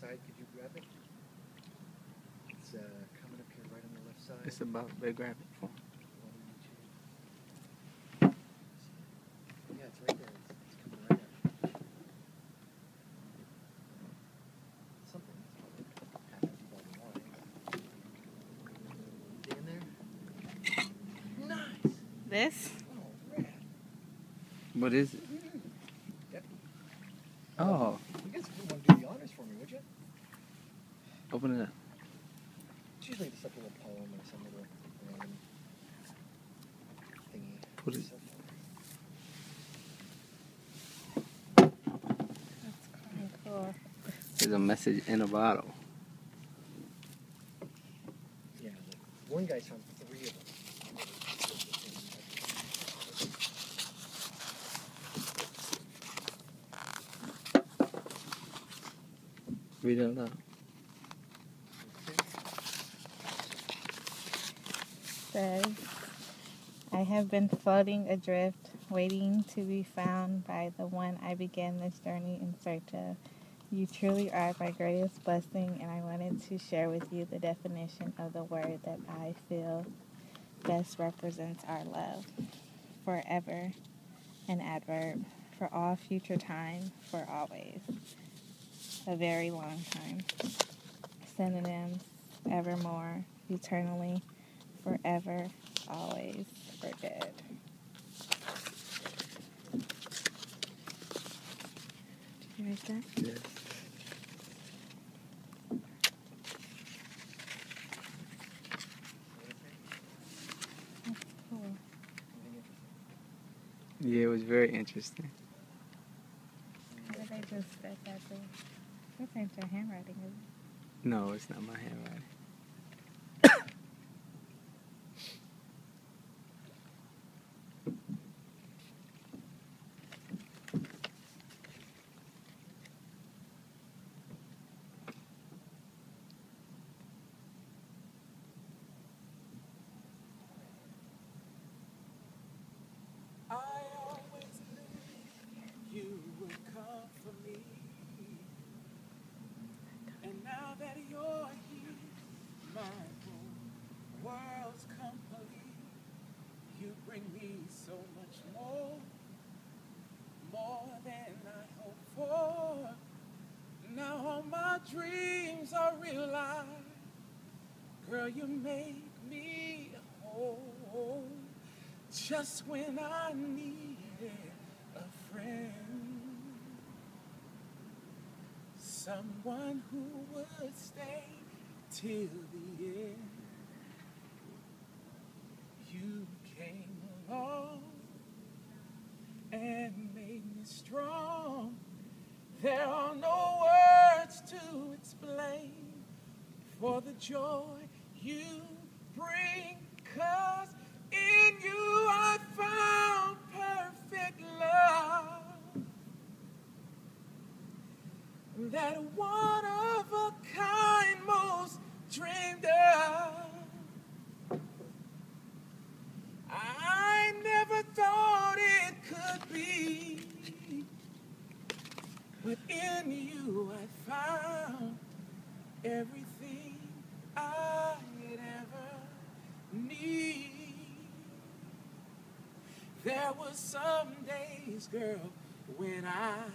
side. Could you grab it? It's coming up here right on the left side. It's about to grab it for me. Yeah, it's right there. It's coming right up. Something. Half empty bottle of wine. In there? Nice! This? Oh, rad. What is it? Yep. Oh, You guys want to do the honors for me, would you? open it up. It's usually just like a little poem or some little random thingy. What is So far. That's kind of cool. There's a message in a bottle. Yeah, one guy's found 3 of them. Read it aloud. Says, I have been floating adrift, waiting to be found by the one I began this journey in search of. You truly are my greatest blessing, and I wanted to share with you the definition of the word that I feel best represents our love. Forever, an adverb. For all future time, for always. A very long time. Synonyms, evermore, eternally, forever, always, for good. Did you write that? Yes. That's cool. Yeah, it was very interesting. How did I just set that there? This ain't your handwriting, is it? No, it's not my handwriting. I always knew you would come for me. And now that you're here, my whole world's complete. You bring me so much more than I hoped for. Now all my dreams are realized. Girl, you make me whole. Just when I needed a friend, someone who would stay till the end. You came along and made me strong. There are no words to explain for the joy you bring, 'cause in you I found perfect love, that one of a kind most dreamed of. I never thought it could be, but in you I found everything I'd ever need. There were some days, girl, when I